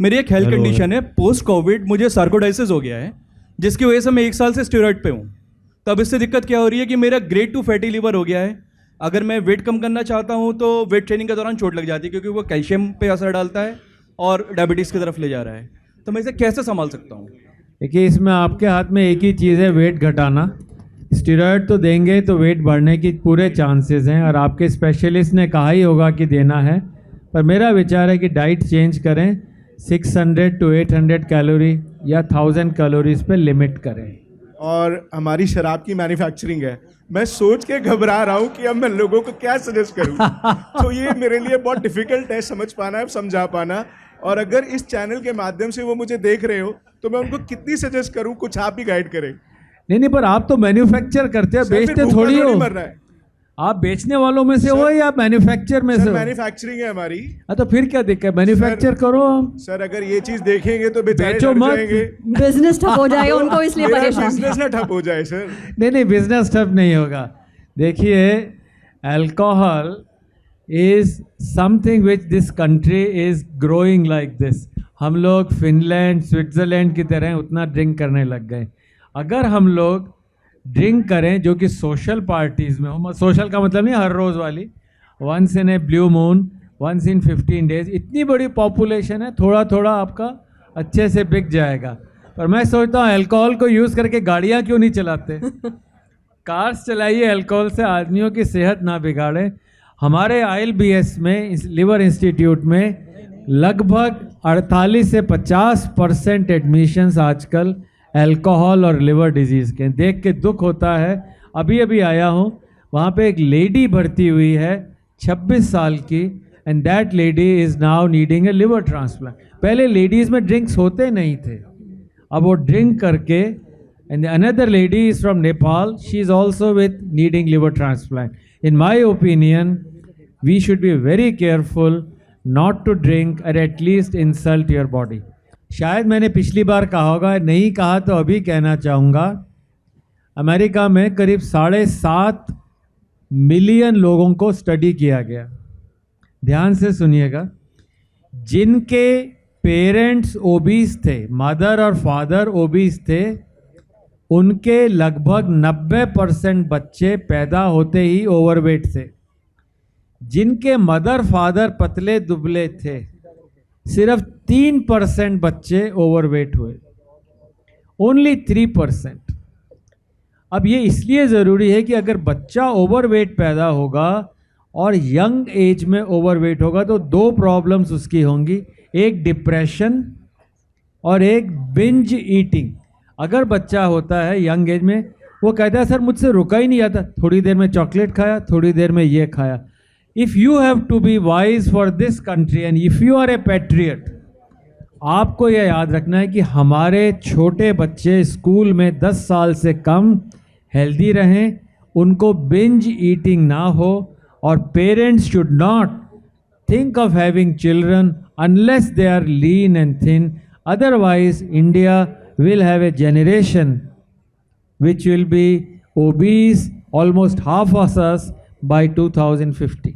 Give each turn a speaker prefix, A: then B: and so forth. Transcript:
A: मेरी एक health condition है, पोस्ट कोविड मुझे सार्कोडाइसिस हो गया है, जिसकी वजह से मैं 1 साल से स्टेरॉइड पे हूँ। तो अब इससे दिक्कत क्या हो रही है कि मेरा ग्रेड 2 फैटी लीवर हो गया है। अगर मैं वेट कम करना चाहता हूँ तो वेट ट्रेनिंग के दौरान चोट लग जाती है, क्योंकि वो कैल्शियम पे असर डालता है और डायबिटीज़ की तरफ ले जा रहा है। तो मैं इसे कैसे संभाल सकता हूँ?
B: देखिए, इसमें आपके हाथ में एक ही चीज़ है, वेट घटाना। स्टेरॉयड तो देंगे तो वेट बढ़ने की पूरे चांसेस हैं, और आपके स्पेशलिस्ट ने कहा ही होगा कि देना है। पर मेरा विचार है कि डाइट चेंज करें, 600 to 800 कैलोरी या 1000 कैलोरीज पे लिमिट करें।
C: और हमारी शराब की मैन्युफैक्चरिंग है, मैं सोच के घबरा रहा हूँ कि अब मैं लोगों को क्या सजेस्ट करूँ। तो ये मेरे लिए बहुत डिफिकल्ट है समझ पाना, समझा पाना। और अगर इस चैनल के माध्यम से वो मुझे देख रहे हो तो मैं उनको कितनी सजेस्ट करूँ, कुछ आप ही गाइड करें।
B: नहीं, पर आप तो मैन्युफैक्चर करते हो, बेचते थोड़ी हो।
C: मर रहा है।
B: आप बेचने वालों में से हो या मैन्युफैक्चर में से हो?
C: मैन्युफैक्चरिंग है हमारी।
B: तो फिर क्या दिक्कत है, मैन्युफैक्चर करो।
C: सर अगर ये चीज देखेंगे तो बेचारे
B: बेचो
C: डर
B: मत।
C: जाएंगे।
D: बिजनेस ठप हो जाएगा उनको, इसलिए परेशान।
C: बिजनेस ना ठप हो जाए सर।
B: नहीं, बिजनेस ठप नहीं होगा। देखिए, alcohol is something which this country is growing like this. हम लोग फिनलैंड, स्विट्जरलैंड की तरह उतना ड्रिंक करने लग गए। अगर हम लोग ड्रिंक करें जो कि सोशल पार्टीज़ में हो, सोशल का मतलब नहीं हर रोज़ वाली, once in a blue moon, once in 15 days, इतनी बड़ी पॉपुलेशन है, थोड़ा थोड़ा आपका अच्छे से बिक जाएगा। पर मैं सोचता हूँ अल्कोहल को यूज़ करके गाड़ियाँ क्यों नहीं चलाते? कार्स चलाइए, अल्कोहल से आदमियों की सेहत ना बिगाड़े। हमारे ILBS में, लिवर इंस्टीट्यूट में, लगभग 48 से 50% एडमिशन्स आजकल अल्कोहल और लिवर डिजीज़ के। देख के दुख होता है। अभी अभी आया हूँ, वहाँ पे एक लेडी भर्ती हुई है 26 साल की, and that lady is now needing a liver transplant. पहले लेडीज़ में ड्रिंक्स होते नहीं थे, अब वो ड्रिंक करके, and another lady is from Nepal, she is also with needing liver transplant. In my opinion we should be very careful not to drink और at least insult your body. शायद मैंने पिछली बार कहा होगा, नहीं कहा तो अभी कहना चाहूँगा। अमेरिका में करीब 7.5 मिलियन लोगों को स्टडी किया गया। ध्यान से सुनिएगा, जिनके पेरेंट्स ओबीस थे, मदर और फादर ओबीस थे, उनके लगभग 90% बच्चे पैदा होते ही ओवरवेट थे। जिनके मदर फादर पतले दुबले थे, सिर्फ 3% बच्चे ओवरवेट हुए, ओनली 3%। अब ये इसलिए ज़रूरी है कि अगर बच्चा ओवरवेट पैदा होगा और यंग एज में ओवरवेट होगा तो 2 प्रॉब्लम्स उसकी होंगी, एक डिप्रेशन और एक बिंज ईटिंग। अगर बच्चा होता है यंग एज में, वो कहता है सर मुझसे रुका ही नहीं जाता, थोड़ी देर में चॉकलेट खाया, थोड़ी देर में ये खाया। If you have to be wise for this country and if you are a patriot, आपको यह याद रखना है कि हमारे छोटे बच्चे स्कूल में 10 साल से कम हेल्दी रहें, उनको बिंज ईटिंग ना हो, और parents should not think of having children unless they are lean and thin. Otherwise, India will have a generation which will be obese, almost half of us, by 2050.